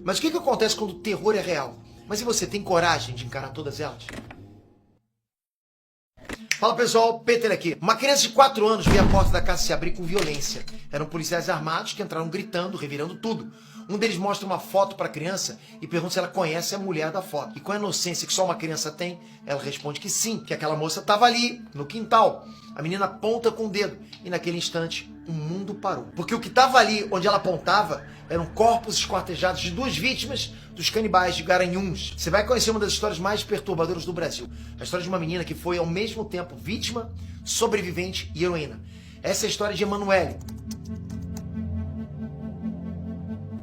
Mas o que acontece quando o terror é real? Mas e você, tem coragem de encarar todas elas? Fala pessoal, Peter aqui. Uma criança de 4 anos viu a porta da casa se abrir com violência. Eram policiais armados que entraram gritando, revirando tudo. Um deles mostra uma foto para a criança e pergunta se ela conhece a mulher da foto. E com a inocência que só uma criança tem, ela responde que sim, que aquela moça estava ali, no quintal. A menina aponta com o dedo e naquele instante o mundo parou. Porque o que estava ali, onde ela apontava, eram corpos esquartejados de 2 vítimas dos canibais de Garanhuns. Você vai conhecer uma das histórias mais perturbadoras do Brasil. A história de uma menina que foi ao mesmo tempo vítima, sobrevivente e heroína. Essa é a história de Emanuele.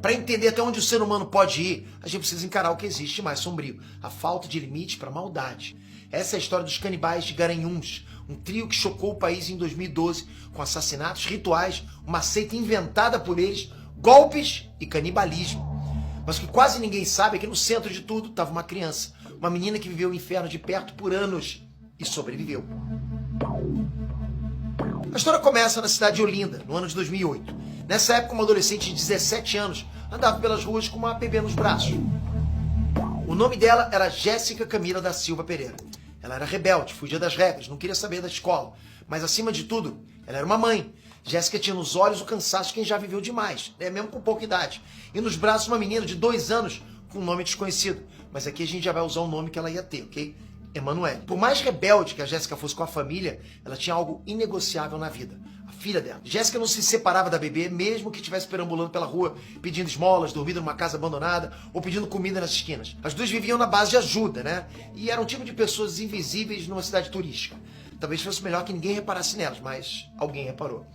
Para entender até onde o ser humano pode ir, a gente precisa encarar o que existe mais sombrio, a falta de limite para a maldade. Essa é a história dos canibais de Garanhuns, um trio que chocou o país em 2012 com assassinatos rituais, uma seita inventada por eles, golpes e canibalismo. Mas o que quase ninguém sabe é que no centro de tudo estava uma criança, uma menina que viveu o inferno de perto por anos e sobreviveu. A história começa na cidade de Olinda, no ano de 2008. Nessa época, uma adolescente de 17 anos andava pelas ruas com uma bebê nos braços. O nome dela era Jéssica Camila da Silva Pereira. Ela era rebelde, fugia das regras, não queria saber da escola. Mas, acima de tudo, ela era uma mãe. Jéssica tinha nos olhos o cansaço de quem já viveu demais, mesmo com pouca idade. E nos braços uma menina de 2 anos com um nome desconhecido. Mas aqui a gente já vai usar o nome que ela ia ter, ok? Emanuele. Por mais rebelde que a Jéssica fosse com a família, ela tinha algo inegociável na vida. A filha dela. Jéssica não se separava da bebê, mesmo que estivesse perambulando pela rua, pedindo esmolas, dormindo numa casa abandonada ou pedindo comida nas esquinas. As duas viviam na base de ajuda, né? E eram um tipo de pessoas invisíveis numa cidade turística. Talvez fosse melhor que ninguém reparasse nelas, mas alguém reparou.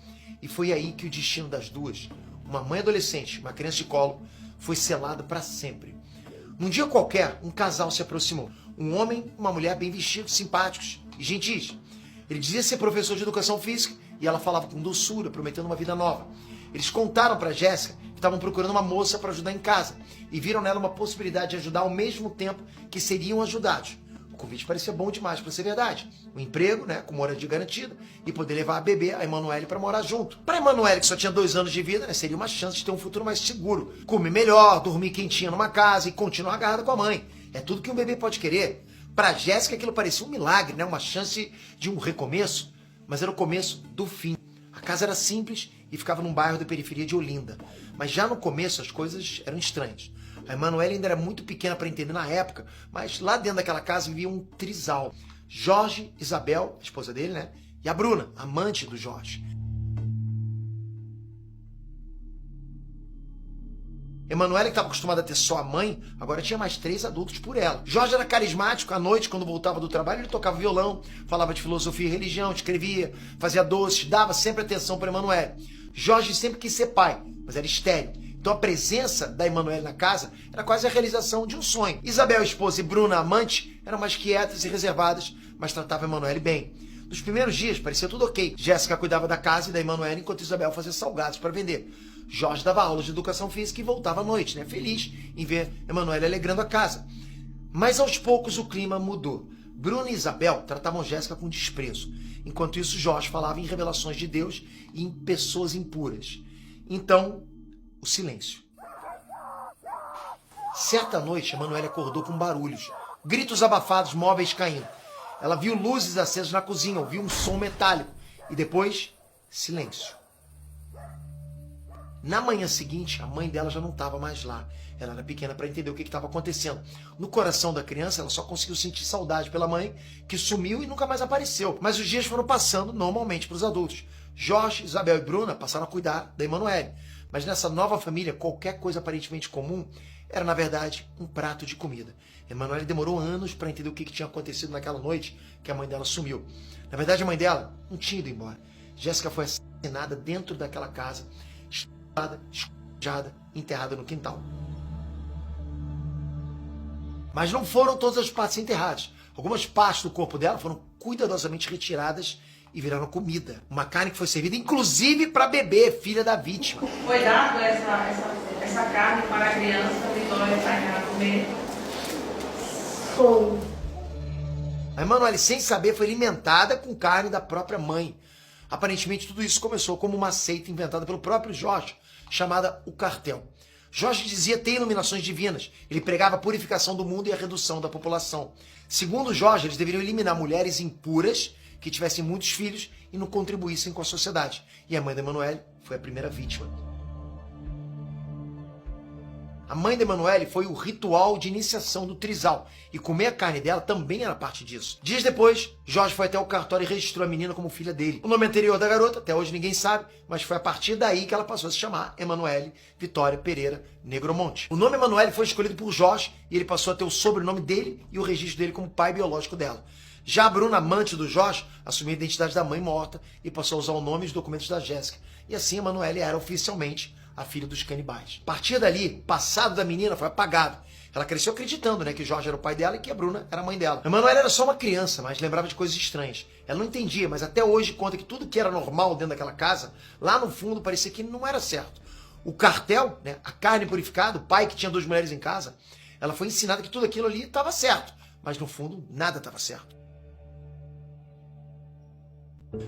E foi aí que o destino das duas, uma mãe adolescente, uma criança de colo, foi selado para sempre. Num dia qualquer, um casal se aproximou. Um homem e uma mulher bem vestidos, simpáticos e gentis. Ele dizia ser professor de educação física e ela falava com doçura, prometendo uma vida nova. Eles contaram para Jéssica que estavam procurando uma moça para ajudar em casa e viram nela uma possibilidade de ajudar ao mesmo tempo que seriam ajudados. O convite parecia bom demais para ser verdade. Um emprego, né, com moradia garantida e poder levar a bebê, a Emanuele, para morar junto. Para Emanuele, que só tinha 2 anos de vida, né, seria uma chance de ter um futuro mais seguro. Comer melhor, dormir quentinha numa casa e continuar agarrada com a mãe. É tudo que um bebê pode querer. Para Jéssica aquilo parecia um milagre, né, uma chance de um recomeço. Mas era o começo do fim. A casa era simples e ficava num bairro da periferia de Olinda. Mas já no começo as coisas eram estranhas. A Emanuele ainda era muito pequena para entender na época, mas lá dentro daquela casa vivia um trisal. Jorge, Isabel, a esposa dele, né? E a Bruna, amante do Jorge. Emanuele, que estava acostumada a ter só a mãe, agora tinha mais 3 adultos por ela. Jorge era carismático, à noite, quando voltava do trabalho, ele tocava violão, falava de filosofia e religião, escrevia, fazia doces, dava sempre atenção para Emanuele. Jorge sempre quis ser pai, mas era estéril. Então a presença da Emanuele na casa era quase a realização de um sonho. Isabel, esposa, e Bruna, amante, eram mais quietas e reservadas, mas tratavam a Emanuele bem. Nos primeiros dias parecia tudo ok. Jéssica cuidava da casa e da Emanuele, enquanto Isabel fazia salgados para vender. Jorge dava aulas de educação física e voltava à noite, né, feliz em ver Emanuele alegrando a casa. Mas aos poucos o clima mudou. Bruna e Isabel tratavam Jéssica com desprezo. Enquanto isso, Jorge falava em revelações de Deus e em pessoas impuras. Então, o silêncio. Certa noite, Emanuele acordou com barulhos. Gritos abafados, móveis caindo. Ela viu luzes acesas na cozinha, ouviu um som metálico. E depois, silêncio. Na manhã seguinte, a mãe dela já não estava mais lá. Ela era pequena para entender o que estava acontecendo. No coração da criança, ela só conseguiu sentir saudade pela mãe, que sumiu e nunca mais apareceu. Mas os dias foram passando normalmente para os adultos. Jorge, Isabel e Bruna passaram a cuidar da Emanuele. Mas nessa nova família, qualquer coisa aparentemente comum era, na verdade, um prato de comida. Emanuele demorou anos para entender o que tinha acontecido naquela noite que a mãe dela sumiu. Na verdade, a mãe dela não tinha ido embora. Jéssica foi assassinada dentro daquela casa, escojada, enterrada no quintal. Mas não foram todas as partes enterradas. Algumas partes do corpo dela foram cuidadosamente retiradas e viraram comida. Uma carne que foi servida, inclusive, para bebê, filha da vítima. Foi dado essa carne para a criança, Vitória, para ela comer? Foi. A Emanuele, sem saber, foi alimentada com carne da própria mãe. Aparentemente, tudo isso começou como uma seita inventada pelo próprio Jorge, chamada O Cartel. Jorge dizia ter iluminações divinas. Ele pregava a purificação do mundo e a redução da população. Segundo Jorge, eles deveriam eliminar mulheres impuras que tivessem muitos filhos e não contribuíssem com a sociedade. E a mãe de Emanuele foi a primeira vítima. A mãe de Emanuele foi o ritual de iniciação do trisal, e comer a carne dela também era parte disso. Dias depois, Jorge foi até o cartório e registrou a menina como filha dele. O nome anterior da garota, até hoje ninguém sabe, mas foi a partir daí que ela passou a se chamar Emanuele Vitória Pereira Negromonte. O nome Emanuele foi escolhido por Jorge e ele passou a ter o sobrenome dele e o registro dele como pai biológico dela. Já a Bruna, amante do Jorge, assumiu a identidade da mãe morta e passou a usar o nome e os documentos da Jéssica. E assim Emanuele era oficialmente a filha dos canibais. A partir dali, o passado da menina foi apagado. Ela cresceu acreditando, que o Jorge era o pai dela e que a Bruna era a mãe dela. Emanuele era só uma criança, mas lembrava de coisas estranhas. Ela não entendia, mas até hoje conta que tudo que era normal dentro daquela casa, lá no fundo parecia que não era certo. O cartel, a carne purificada, o pai que tinha 2 mulheres em casa, ela foi ensinada que tudo aquilo ali estava certo, mas no fundo nada estava certo.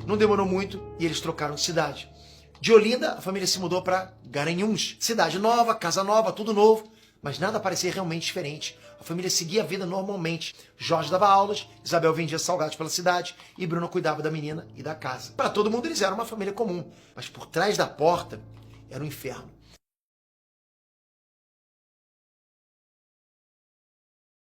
Não demorou muito e eles trocaram de cidade. De Olinda, a família se mudou para Garanhuns. Cidade nova, casa nova, tudo novo, mas nada parecia realmente diferente. A família seguia a vida normalmente. Jorge dava aulas, Isabel vendia salgados pela cidade e Bruno cuidava da menina e da casa. Para todo mundo eles eram uma família comum, mas por trás da porta era um inferno.